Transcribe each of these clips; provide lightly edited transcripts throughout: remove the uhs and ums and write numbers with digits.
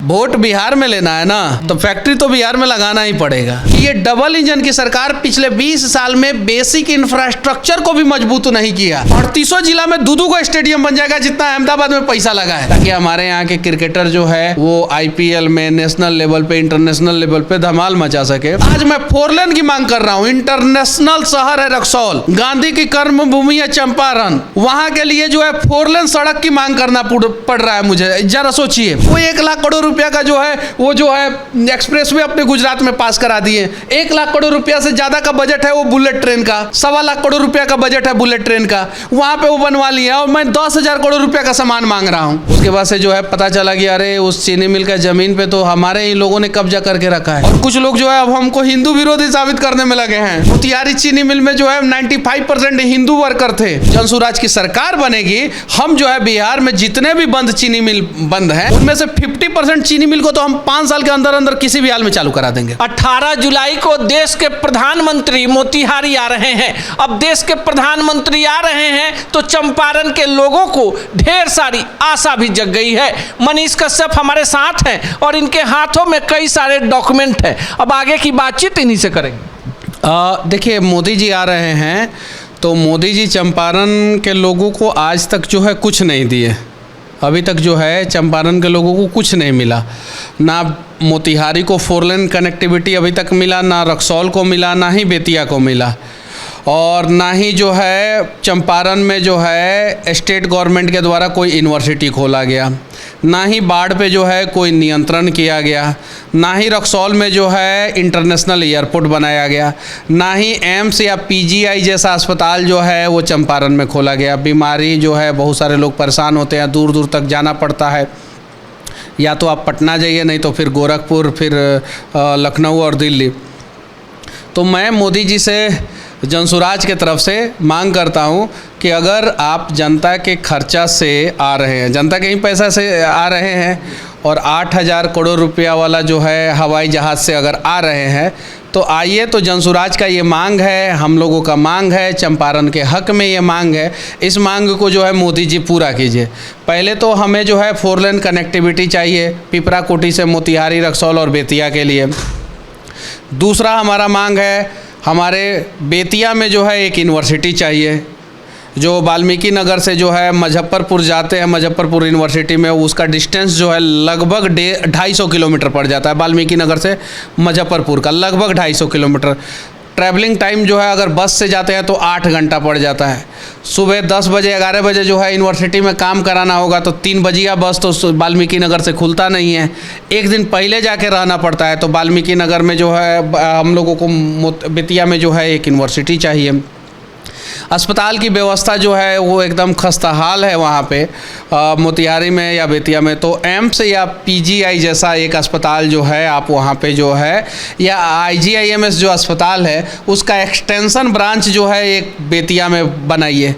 Vote Bihar में लेना है ना, तो फैक्ट्री तो बिहार में लगाना ही पड़ेगा। ये डबल इंजन की सरकार पिछले 20 साल में बेसिक इंफ्रास्ट्रक्चर को भी मजबूत नहीं किया। 38 जिला में दो को स्टेडियम बन जाएगा जितना अहमदाबाद में पैसा लगा है, ताकि हमारे यहाँ के क्रिकेटर जो है वो आईपीएल में नेशनल लेवल पे, इंटरनेशनल लेवल पे धमाल मचा सके। आज मैं 4 लेन की मांग कर रहा हूँ। इंटरनेशनल शहर है रक्सौल, गांधी की कर्म भूमि है चंपारण, वहां के लिए जो है 4 लेन सड़क की मांग करना पड़ रहा है मुझे। जरा सोचिए, वो 1 लाख करोड़ रुपया का जो है वो जो है एक्सप्रेस वे अपने गुजरात में पास करा दिए। 1 लाख करोड़ रुपया से ज्यादा का बजट है वो बुलेट ट्रेन का, 1.25 लाख करोड़ रुपया का बजट है बुलेट ट्रेन का, वहां पे वो बनवा लिया और मैं 10,000 करोड़ रुपया का सामान मांग रहा हूँ। उसके बाद से जो है पता चला कि अरे उस चीनी मिल का जमीन पे तो हमारे ही लोगों ने कब्जा करके रखा है, और कुछ लोग जो है अब हमको हिंदू विरोधी साबित करने में लगे हैं। मोतिहारी चीनी मिल में जो है 95% हिंदू वर्कर थे। जनसुराज की सरकार बनेगी, हम जो है बिहार में जितने भी बंद चीनी मिल बंद हैं उनमें से 50% चीनी मिल को तो हम 5 साल के अंदर अंदर किसी भी हाल में चालू करा देंगे। 18 जुलाई को देश के प्रधानमंत्री मोतिहारी आ रहे हैं। अब देश के प्रधानमंत्री आ रहे हैं तो चंपारण के लोगों को ढेर सारी आशा भी जग गई है। मनीष कश्यप हमारे साथ हैं और इनके हाथों में कई सारे डॉक्यूमेंट हैं। अब आगे की बातचीत इन्हीं से करेंगे। देखिए, मोदी जी आ रहे हैं तो मोदी जी चंपारण के लोगों को आज तक जो है कुछ नहीं दिए। अभी तक जो है चंपारण के लोगों को कुछ नहीं मिला। ना मोतिहारी को 4 लेन कनेक्टिविटी अभी तक मिला, ना रक्सौल को मिला, ना ही बेतिया को मिला, और ना ही जो है चंपारण में जो है स्टेट गवर्नमेंट के द्वारा कोई यूनिवर्सिटी खोला गया, ना ही बाढ़ पे जो है कोई नियंत्रण किया गया, ना ही रक्सौल में जो है इंटरनेशनल एयरपोर्ट बनाया गया, ना ही एम्स या पीजीआई जैसा अस्पताल जो है वो चंपारण में खोला गया। बीमारी जो है बहुत सारे लोग परेशान होते हैं, दूर दूर तक जाना पड़ता है, या तो आप पटना जाइए, नहीं तो फिर गोरखपुर, फिर लखनऊ और दिल्ली। तो मैं मोदी जी से जनसुराज के तरफ से मांग करता हूं कि अगर आप जनता के खर्चा से आ रहे हैं, जनता के ही पैसा से आ रहे हैं, और 8,000 करोड़ रुपया वाला जो है हवाई जहाज़ से अगर आ रहे हैं तो आइए। तो जनसुराज का ये मांग है, हम लोगों का मांग है, चंपारण के हक में ये मांग है। इस मांग को जो है मोदी जी पूरा कीजिए। पहले तो हमें जो है 4 लेन कनेक्टिविटी चाहिए पिपरा कोठी से मोतिहारी, रक्सौल और बेतिया के लिए। दूसरा हमारा मांग है, हमारे बेतिया में जो है एक यूनिवर्सिटी चाहिए। जो वाल्मीकि नगर से जो है मुजफ्फरपुर जाते हैं, मुजफ्फरपुर यूनिवर्सिटी में उसका डिस्टेंस जो है लगभग 250 किलोमीटर पड़ जाता है। वाल्मीकि नगर से मुजफ्फरपुर का लगभग 250 किलोमीटर। ट्रैवलिंग टाइम जो है अगर बस से जाते हैं तो 8 घंटा पड़ जाता है। सुबह 10 बजे 11 बजे जो है यूनिवर्सिटी में काम कराना होगा तो 3 बजिया बस तो वाल्मीकि नगर से खुलता नहीं है। एक दिन पहले जाके रहना पड़ता है। तो वाल्मीकि नगर में जो है हम लोगों को बेतिया में जो है एक यूनिवर्सिटी चाहिए। अस्पताल की व्यवस्था जो है वो एकदम खस्ता हाल है वहाँ पे मोतिहारी में या बेतिया में। तो एम्स या पीजीआई जैसा एक अस्पताल जो है आप वहाँ पे जो है, या आईजीआईएमएस जो अस्पताल है उसका एक्सटेंशन ब्रांच जो है एक बेतिया में बनाइए।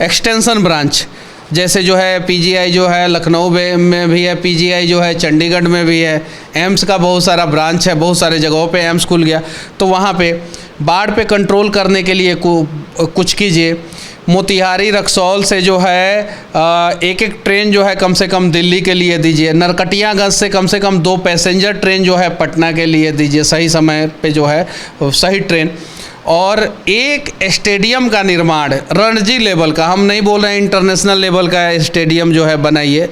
एक्सटेंशन ब्रांच जैसे जो है पीजीआई जो है लखनऊ में भी है, पीजीआई जो है चंडीगढ़ में भी है, एम्स का बहुत सारा ब्रांच है, बहुत सारे जगहों पे एम्स खुल गया। तो वहाँ पे बाढ़ पे कंट्रोल करने के लिए कुछ कीजिए। मोतिहारी रक्सौल से जो है एक ट्रेन जो है कम से कम दिल्ली के लिए दीजिए। नरकटियागंज से कम 2 पैसेंजर ट्रेन जो है पटना के लिए दीजिए, सही समय पे जो है सही ट्रेन। और एक स्टेडियम का निर्माण रणजी लेवल का, हम नहीं बोल रहे हैं इंटरनेशनल लेवल का स्टेडियम जो है बनाइए।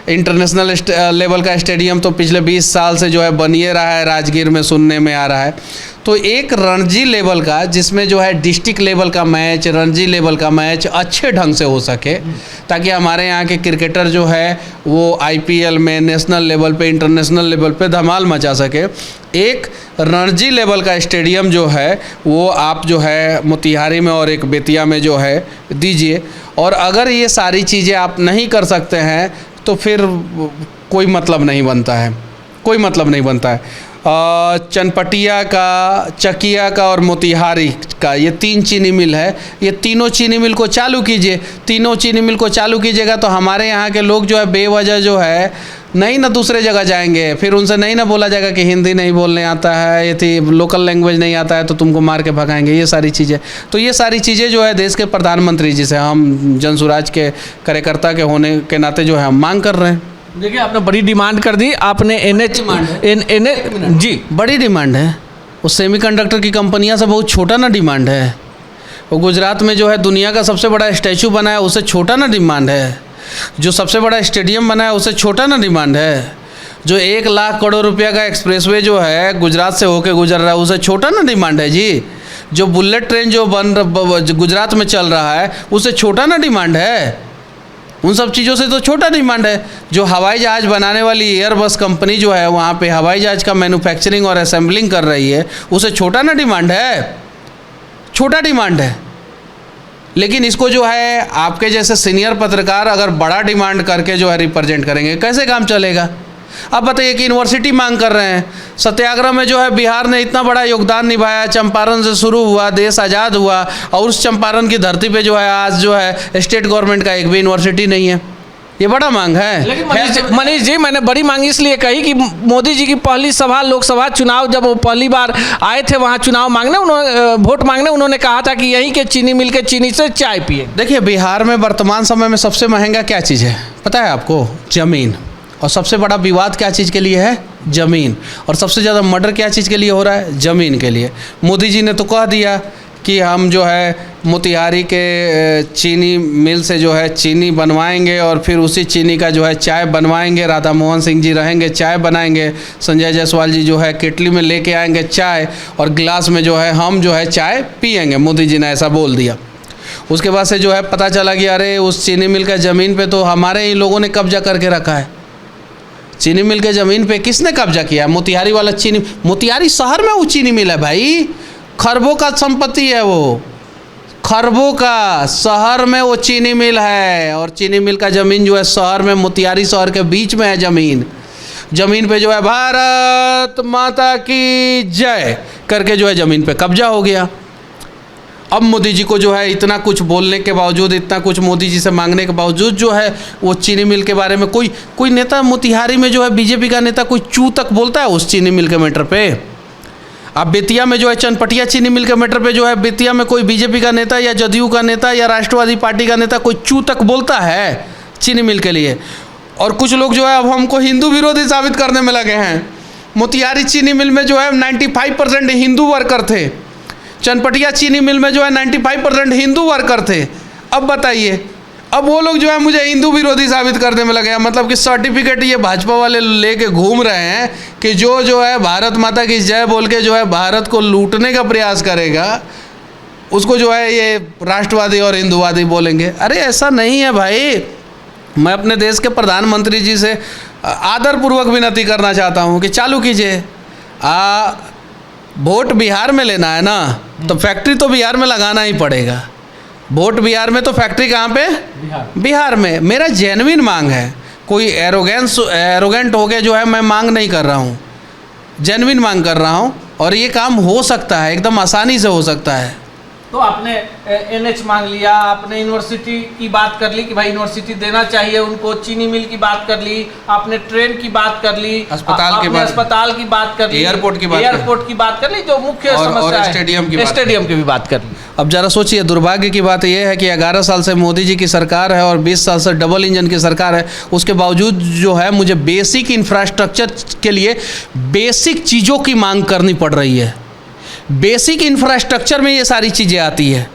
इंटरनेशनल लेवल का स्टेडियम तो पिछले 20 साल से जो है बनिए रहा है, राजगीर में सुनने में आ रहा है। तो एक रणजी लेवल का जिसमें जो है डिस्ट्रिक्ट लेवल का मैच, रणजी लेवल का मैच अच्छे ढंग से हो सके, ताकि हमारे यहाँ के क्रिकेटर जो है वो आईपीएल में, नेशनल लेवल पे, इंटरनेशनल लेवल पे धमाल मचा सके। एक रणजी लेवल का स्टेडियम जो है वो आप जो है मोतिहारी में और एक बेतिया में जो है दीजिए। और अगर ये सारी चीज़ें आप नहीं कर सकते हैं तो फिर कोई मतलब नहीं बनता है, कोई मतलब नहीं बनता है। चनपटिया का, चकिया का और मोतिहारी का ये 3 चीनी मिल है, ये तीनों चीनी मिल को चालू कीजिए। तीनों चीनी मिल को चालू कीजिएगा तो हमारे यहाँ के लोग जो है बेवजह जो है नहीं ना दूसरे जगह जाएंगे। फिर उनसे नहीं ना बोला जाएगा कि हिंदी नहीं बोलने आता है, ये थी लोकल लैंग्वेज नहीं आता है तो तुमको मार के भगाएंगे, ये सारी चीज़ें। तो ये सारी चीज़ें जो है देश के प्रधानमंत्री जी से हम जनसुराज के कार्यकर्ता के होने के नाते जो है हम मांग कर रहे हैं। देखिए आपने बड़ी डिमांड कर दी, आपने जी बड़ी डिमांड है। उस सेमीकंडक्टर की कंपनियां से बहुत छोटा ना डिमांड है। वो गुजरात में जो है दुनिया का सबसे बड़ा स्टैचू बना है, उससे छोटा ना डिमांड है। जो सबसे बड़ा स्टेडियम बना है, उससे छोटा ना डिमांड है। जो 1 लाख करोड़ रुपया का एक्सप्रेसवे जो है गुजरात से होके गुजर रहा है, उससे छोटा ना डिमांड है जी। जो बुलेट ट्रेन जो गुजरात में चल रहा है, उससे छोटा ना डिमांड है। उन सब चीज़ों से तो छोटा डिमांड है। जो हवाई जहाज़ बनाने वाली एयरबस कंपनी जो है वहाँ पे हवाई जहाज़ का मैन्युफैक्चरिंग और असेंबलिंग कर रही है, उससे छोटा ना डिमांड है, छोटा डिमांड है। लेकिन इसको जो है आपके जैसे सीनियर पत्रकार अगर बड़ा डिमांड करके जो है रिप्रेजेंट करेंगे, कैसे काम चलेगा? अब बताइए कि यूनिवर्सिटी मांग कर रहे हैं। सत्याग्रह में जो है बिहार ने इतना बड़ा योगदान निभाया, चंपारण से शुरू हुआ, देश आज़ाद हुआ, और उस चंपारण की धरती पे जो है आज जो है स्टेट गवर्नमेंट का एक भी यूनिवर्सिटी नहीं है। ये बड़ा मांग है। लेकिन मनीष जी, मैंने बड़ी मांग इसलिए कही कि मोदी जी की पहली सभा लोकसभा चुनाव, जब वो पहली बार आए थे वहाँ चुनाव मांगने, उन्होंने वोट मांगने, उन्होंने कहा था कि यहीं के चीनी मिल के चीनी से चाय पिए। देखिए बिहार में वर्तमान समय में सबसे महंगा क्या चीज़ है पता है आपको? ज़मीन। और सबसे बड़ा विवाद क्या चीज़ के लिए है? ज़मीन। और सबसे ज़्यादा मर्डर क्या चीज़ के लिए हो रहा है? ज़मीन के लिए। मोदी जी ने तो कह दिया कि हम जो है मोतिहारी के चीनी मिल से जो है चीनी बनवाएंगे और फिर उसी चीनी का जो है चाय बनवाएंगे। राधा मोहन सिंह जी रहेंगे, चाय बनाएंगे। संजय जायसवाल जी जो है केटली में लेके आएंगे चाय, और गिलास में जो है हम जो है चाय पिएंगे। मोदी जी ने ऐसा बोल दिया। उसके बाद से जो है पता चला कि अरे उस चीनी मिल का ज़मीन पे तो हमारे ही लोगों ने कब्जा करके रखा है। चीनी मिल के ज़मीन पे किसने कब्जा किया? मोतिहारी वाला चीनी, मोतिहारी शहर में वो चीनी मिल है भाई, खरबों का संपत्ति है वो, खरबों का। शहर में वो चीनी मिल है, और चीनी मिल का ज़मीन जो है शहर में, मोतिहारी शहर के बीच में है ज़मीन। ज़मीन पे जो है भारत माता की जय करके जो है ज़मीन पे कब्जा हो गया। अब मोदी जी को जो है इतना कुछ बोलने के बावजूद, इतना कुछ मोदी जी से मांगने के बावजूद जो है वो चीनी मिल के बारे में कोई नेता मोतिहारी में जो है बीजेपी का नेता कोई चू तक बोलता है उस चीनी मिल के मैटर पे? अब बेतिया में जो है चनपटिया चीनी मिल के मैटर पे जो है बेतिया में कोई बीजेपी का नेता या जदयू का नेता या राष्ट्रवादी पार्टी का नेता कोई चू तक बोलता है चीनी मिल के लिए? और कुछ लोग जो है अब हमको हिंदू विरोधी साबित करने में लगे हैं। मोतिहारी चीनी मिल में जो है 95% हिंदू वर्कर थे, चनपटिया चीनी मिल में जो है 95% हिंदू वर्कर थे। अब बताइए, अब वो लोग जो है मुझे हिंदू विरोधी साबित करने में लगे हैं। मतलब कि सर्टिफिकेट ये भाजपा वाले लेके घूम रहे हैं कि जो है भारत माता की जय बोल के जो है भारत को लूटने का प्रयास करेगा, उसको जो है ये राष्ट्रवादी और हिंदूवादी बोलेंगे। अरे ऐसा नहीं है भाई। मैं अपने देश के प्रधानमंत्री जी से आदरपूर्वक विनती करना चाहता हूँ कि चालू कीजिए। वोट बिहार में लेना है ना, तो फैक्ट्री तो बिहार में लगाना ही पड़ेगा। वोट बिहार में तो फैक्ट्री कहाँ पे? बिहार में। मेरा जेन्युइन मांग है, कोई एरोगेंट हो गया जो है मैं मांग नहीं कर रहा हूँ, जेन्युइन मांग कर रहा हूँ। और ये काम हो सकता है, एकदम आसानी से हो सकता है। तो आपने एनएच मांग लिया, आपने यूनिवर्सिटी की बात कर ली कि भाई यूनिवर्सिटी देना चाहिए उनको, चीनी मिल की बात कर ली, आपने ट्रेन की बात कर ली, अस्पताल की बात कर ली, एयरपोर्ट की बात कर ली, जो मुख्य समस्या है स्टेडियम की भी बात कर ली। अब जरा सोचिए, दुर्भाग्य की बात यह है कि 11 साल से मोदी जी की सरकार है और 20 साल से डबल इंजन की सरकार है, उसके बावजूद जो है मुझे बेसिक इंफ्रास्ट्रक्चर के लिए बेसिक चीज़ों की मांग करनी पड़ रही है। बेसिक इंफ्रास्ट्रक्चर में ये सारी चीज़ें आती है,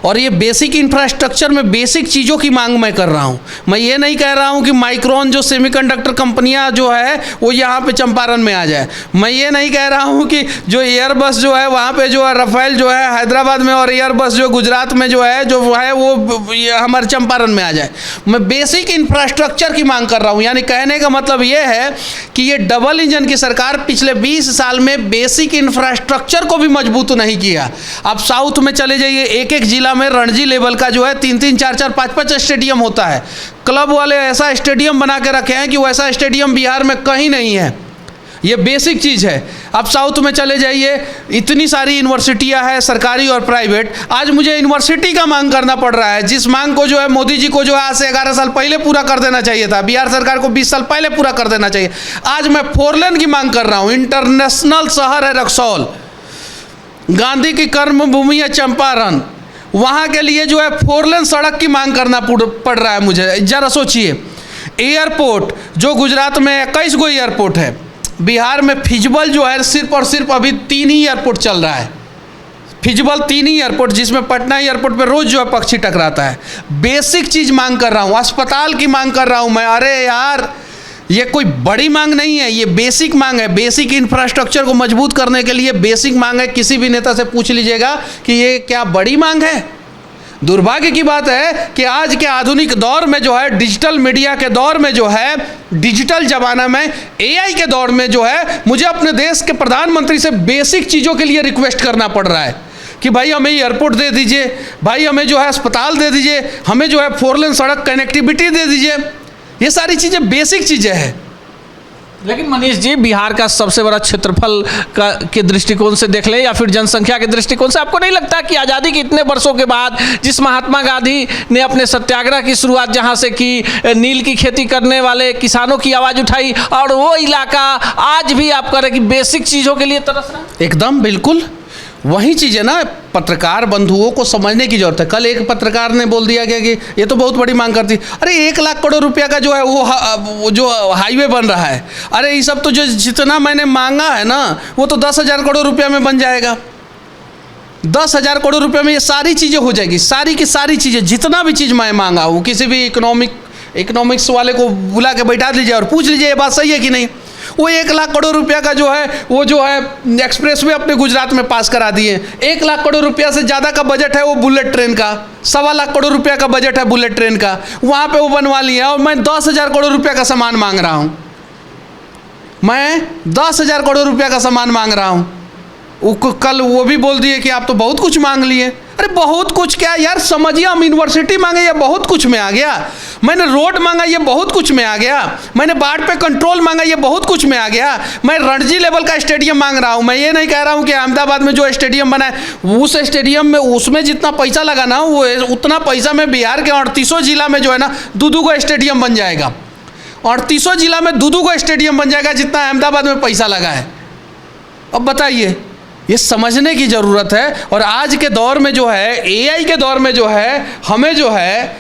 और ये बेसिक इंफ्रास्ट्रक्चर में बेसिक चीज़ों की मांग मैं कर रहा हूँ। मैं ये नहीं कह रहा हूँ कि माइक्रोन जो सेमीकंडक्टर कंपनियाँ जो है वो यहाँ पे चंपारण में आ जाए। मैं ये नहीं कह रहा हूँ कि जो एयरबस जो है वहाँ पे जो है रफेल जो है हैदराबाद में, और एयरबस जो गुजरात में जो है वो हमारे चंपारण में आ जाए। मैं बेसिक इंफ्रास्ट्रक्चर की मांग कर रहा हूँ। यानी कहने का मतलब ये है कि ये डबल इंजन की सरकार पिछले 20 साल में बेसिक इंफ्रास्ट्रक्चर को भी मजबूत नहीं किया। आप साउथ में चले जाइए, एक जिला में रणजी लेवल का जो है 3-3, 4-4, 5-5 स्टेडियम होता है। क्लब वाले ऐसा स्टेडियम बना के रखे हैं कि वैसा स्टेडियम बिहार में कहीं नहीं है। ये बेसिक चीज़ है। आप साउथ में चले जाइए, इतनी सारी यूनिवर्सिटियां हैं सरकारी और प्राइवेट। आज मुझे यूनिवर्सिटी का मांग करना पड़ रहा है, जिस मांग को जो है मोदी जी को जो है आज से 11 साल पहले पूरा कर देना चाहिए था, बिहार सरकार को 20 साल पहले पूरा कर देना चाहिए। आज मैं 4 लेन की मांग कर रहा हूँ। इंटरनेशनल शहर है रक्सौल, गांधी की कर्मभूमि है चंपारण, वहाँ के लिए जो है 4 लेन सड़क की मांग करना पड़ रहा है मुझे। जरा सोचिए, एयरपोर्ट जो गुजरात में 21 गो एयरपोर्ट है, बिहार में फिजिबल जो है सिर्फ और सिर्फ अभी 3 ही एयरपोर्ट चल रहा है। फिजिबल 3 ही एयरपोर्ट, जिसमें पटना एयरपोर्ट पे रोज़ जो है पक्षी टकराता है। बेसिक चीज़ मांग कर रहा हूँ, अस्पताल की मांग कर रहा हूँ मैं। अरे यार, ये कोई बड़ी मांग नहीं है, ये बेसिक मांग है। बेसिक इंफ्रास्ट्रक्चर को मजबूत करने के लिए बेसिक मांग है। किसी भी नेता से पूछ लीजिएगा कि ये क्या बड़ी मांग है। दुर्भाग्य की बात है कि आज के आधुनिक दौर में जो है, डिजिटल मीडिया के दौर में जो है, डिजिटल ज़माना में, एआई के दौर में जो है, मुझे अपने देश के प्रधानमंत्री से बेसिक चीज़ों के लिए रिक्वेस्ट करना पड़ रहा है कि भाई हमें एयरपोर्ट दे दीजिए, भाई हमें जो है अस्पताल दे दीजिए, हमें जो है 4 लेन सड़क कनेक्टिविटी दे दीजिए। ये सारी चीज़ें बेसिक चीज़ें हैं। लेकिन मनीष जी, बिहार का सबसे बड़ा क्षेत्रफल के दृष्टिकोण से देख ले या फिर जनसंख्या के दृष्टिकोण से, आपको नहीं लगता कि आज़ादी के इतने वर्षों के बाद जिस महात्मा गांधी ने अपने सत्याग्रह की शुरुआत जहां से की, नील की खेती करने वाले किसानों की आवाज़ उठाई, और वो इलाका आज भी आप कह रहे कि बेसिक चीज़ों के लिए तरस रहा है? एकदम बिल्कुल वही चीज़ है ना। पत्रकार बंधुओं को समझने की जरूरत है। कल एक पत्रकार ने बोल दिया कि ये तो बहुत बड़ी मांग करती। अरे 1 लाख करोड़ रुपया का जो है वो जो हाईवे बन रहा है, अरे ये सब तो जो जितना मैंने मांगा है ना, वो तो 10,000 करोड़ रुपया में बन जाएगा। 10,000 करोड़ रुपये में ये सारी चीज़ें हो जाएगी। सारी की सारी चीज़ें, जितना भी चीज़ मैं मांगा हूँ, किसी भी इकोनॉमिक्स वाले को बुला के बैठा दीजिए और पूछ लीजिए ये बात सही है कि नहीं। वो 1 लाख करोड़ रुपया का जो है, वो जो है एक्सप्रेसवे अपने गुजरात में पास करा दिए। 1 लाख करोड़ रुपया से ज़्यादा का बजट है वो बुलेट ट्रेन का। 1.25 लाख करोड़ रुपया का बजट है बुलेट ट्रेन का, वहाँ पे वो बनवा लिया। और मैं 10,000 करोड़ रुपया का सामान मांग रहा हूँ। मैं 10,000 करोड़ रुपया का सामान मांग रहा हूँ। कल वो भी बोल दिए कि आप तो बहुत कुछ मांग लिए। अरे बहुत कुछ क्या यार, समझिए, हम यूनिवर्सिटी मांगे, ये बहुत कुछ में आ गया। मैंने रोड मांगा, ये बहुत कुछ में आ गया। मैंने बाढ़ पे कंट्रोल मांगा, ये बहुत कुछ में आ गया। मैं रणजी लेवल का स्टेडियम मांग रहा हूँ। मैं ये नहीं कह रहा हूँ कि अहमदाबाद में जो स्टेडियम बना है, उस स्टेडियम में उसमें जितना पैसा लगा ना, वो उतना पैसा में बिहार के 38 जिला में जो है ना, 2-2 गो स्टेडियम बन जाएगा। 38 जिला में 2-2 गो स्टेडियम बन जाएगा, जितना अहमदाबाद में पैसा लगा है। अब बताइए, ये समझने की ज़रूरत है। और आज के दौर में जो है, एआई के दौर में जो है, हमें जो है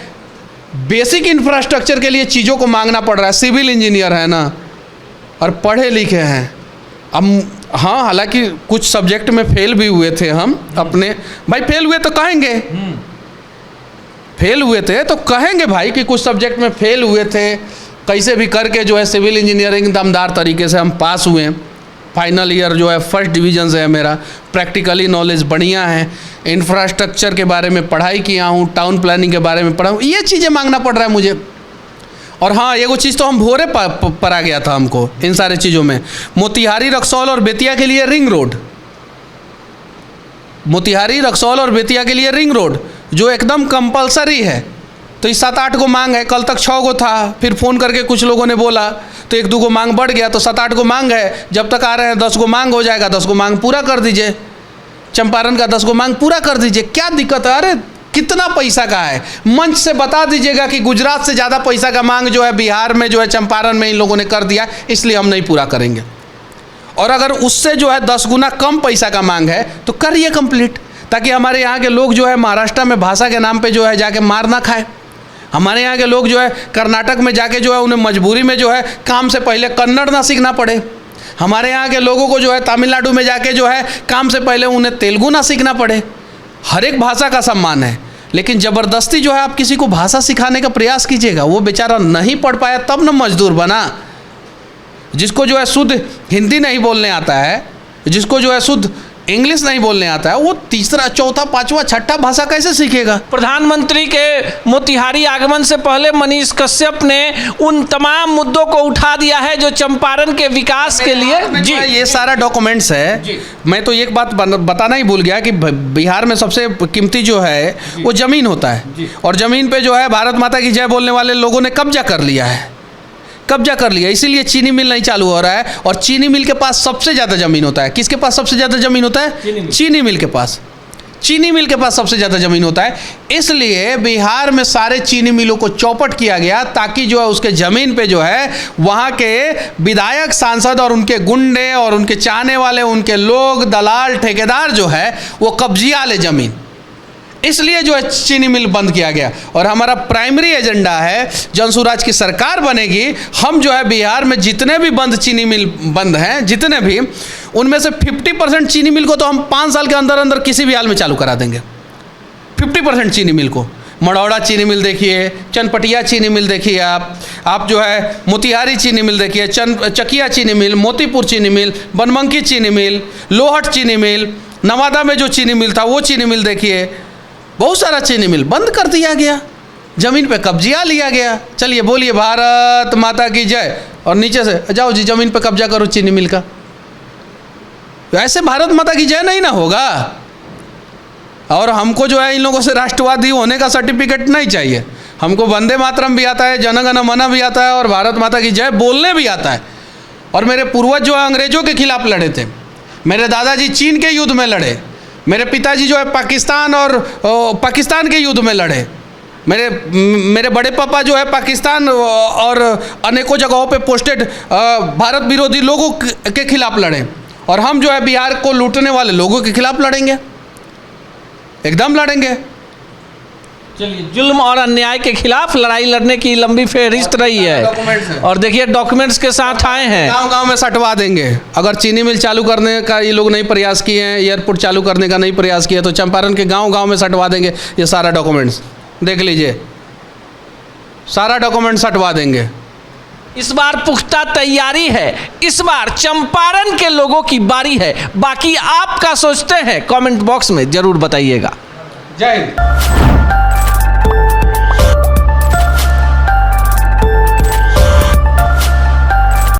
बेसिक इंफ्रास्ट्रक्चर के लिए चीज़ों को मांगना पड़ रहा है। सिविल इंजीनियर है ना, और पढ़े लिखे हैं। अब हाँ, हालांकि कुछ सब्जेक्ट में फेल भी हुए थे हम अपने। भाई फेल हुए तो कहेंगे, फेल हुए थे तो कहेंगे भाई कि कुछ सब्जेक्ट में फेल हुए थे। कैसे भी करके जो है सिविल इंजीनियरिंग दमदार तरीके से हम पास हुए। फाइनल ईयर जो है 1st डिवीज़न से है मेरा। प्रैक्टिकली नॉलेज बढ़िया है। इंफ्रास्ट्रक्चर के बारे में पढ़ाई किया हूँ, टाउन प्लानिंग के बारे में पढ़ा हूँ। ये चीज़ें मांगना पड़ रहा है मुझे। और हाँ, एगो चीज़ तो हम भोरे पर आ गया था हमको इन सारे चीज़ों में। मोतिहारी, रक्सौल और बेतिया के लिए रिंग रोड, मोतिहारी, रक्सौल और बेतिया के लिए रिंग रोड जो एकदम कंपलसरी है। तो इस 7-8 को मांग है। कल तक 6 को था, फिर फ़ोन करके कुछ लोगों ने बोला तो 1-2 को मांग बढ़ गया, तो 7-8 को मांग है। जब तक आ रहे हैं 10 को मांग हो जाएगा। 10 को मांग पूरा कर दीजिए। चंपारण का 10 को मांग पूरा कर दीजिए। क्या दिक्कत है? अरे कितना पैसा का है, मंच से बता दीजिएगा कि गुजरात से ज़्यादा पैसा का मांग जो है बिहार में जो है चंपारण में इन लोगों ने कर दिया, इसलिए हम नहीं पूरा करेंगे। और अगर उससे जो है 10 गुना कम पैसा का मांग है तो करिए कंप्लीट, ताकि हमारे यहाँ के लोग जो है महाराष्ट्र में भाषा के नाम पे जो है जाके मार ना खाए। हमारे यहाँ के लोग जो है कर्नाटक में जाके जो है उन्हें मजबूरी में जो है काम से पहले कन्नड़ ना सीखना पड़े। हमारे यहाँ के लोगों को जो है तमिलनाडु में जाके जो है काम से पहले उन्हें तेलुगु ना सीखना पड़े। हर एक भाषा का सम्मान है, लेकिन ज़बरदस्ती जो है आप किसी को भाषा सिखाने का प्रयास कीजिएगा, वो बेचारा नहीं पढ़ पाया तब न मजदूर बना। जिसको जो है शुद्ध हिंदी नहीं बोलने आता है, जिसको जो है शुद्ध इंग्लिश नहीं बोलने आता है, वो तीसरा, चौथा, पांचवा, छठा भाषा कैसे सीखेगा? प्रधानमंत्री के मोतिहारी आगमन से पहले मनीष कश्यप ने उन तमाम मुद्दों को उठा दिया है जो चंपारण के विकास के लिए। जी, ये सारा डॉक्यूमेंट्स है। मैं तो एक बात बताना ही भूल गया कि बिहार में सबसे कीमती जो है वो ज़मीन होता है। और ज़मीन पे जो है भारत माता की जय बोलने वाले लोगों ने कब्जा कर लिया है, कब्जा कर लिया। इसीलिए चीनी मिल नहीं चालू हो रहा है। और चीनी मिल के पास सबसे ज़्यादा ज़मीन होता है। किसके पास सबसे ज़्यादा ज़मीन होता है? चीनी मिल के पास। चीनी मिल के पास सबसे ज़्यादा ज़मीन होता है। इसलिए बिहार में सारे चीनी मिलों को चौपट किया गया, ताकि जो है उसके ज़मीन पे जो है वहाँ के विधायक, सांसद और उनके गुंडे और उनके चाहने वाले, उनके लोग, दलाल, ठेकेदार जो है वो कब्जिया ले ज़मीन। इसलिए जो है चीनी मिल बंद किया गया। और हमारा प्राइमरी एजेंडा है, जन स्वराज की सरकार बनेगी, हम जो है बिहार में जितने भी बंद चीनी मिल बंद हैं, जितने भी, उनमें से 50% चीनी मिल को तो हम 5 साल के अंदर अंदर किसी भी हाल में चालू करा देंगे। 50% चीनी मिल को, मड़ौड़ा चीनी मिल देखिए, चनपटिया चीनी मिल देखिए, आप जो है मोतिहारी चीनी मिल देखिए, चकिया चीनी मिल, मोतीपुर चीनी मिल, बनमनखी चीनी मिल, लोहट चीनी मिल, नवादा में जो चीनी मिल था वो चीनी मिल देखिए, बहुत सारा चीनी मिल बंद कर दिया गया, ज़मीन पे कब्जा लिया गया। चलिए बोलिए भारत माता की जय, और नीचे से जाओ जी ज़मीन पे कब्जा करो चीनी मिल का। ऐसे भारत माता की जय नहीं ना होगा। और हमको जो है इन लोगों से राष्ट्रवादी होने का सर्टिफिकेट नहीं चाहिए। हमको वंदे मातरम भी आता है, जनगण मन भी आता है, और भारत माता की जय बोलने भी आता है। और मेरे पूर्वज जो है अंग्रेजों के खिलाफ लड़े थे, मेरे दादाजी चीन के युद्ध में लड़े, मेरे पिताजी जो है पाकिस्तान के युद्ध में लड़े, मेरे बड़े पापा जो है पाकिस्तान और अनेकों जगहों पे पोस्टेड भारत विरोधी लोगों के खिलाफ लड़े। और हम जो है बिहार को लूटने वाले लोगों के खिलाफ लड़ेंगे, एकदम लड़ेंगे। चलिए, जुल्म और अन्याय के खिलाफ लड़ाई लड़ने की लंबी फहरिस्त रही है। और देखिए डॉक्यूमेंट्स के साथ आए हैं। गांव-गांव में सटवा देंगे। अगर चीनी मिल चालू करने का ये लोग नहीं प्रयास किए हैं, एयरपोर्ट चालू करने का नहीं प्रयास किया, तो चंपारण के गांव-गांव में सटवा देंगे। ये सारा डॉक्यूमेंट्स देख लीजिए, सारा डॉक्यूमेंट सटवा देंगे। इस बार पुख्ता तैयारी है, इस बार चंपारण के लोगों की बारी है। बाकी आप क्या सोचते हैं कमेंट बॉक्स में जरूर बताइएगा। जय हिंद।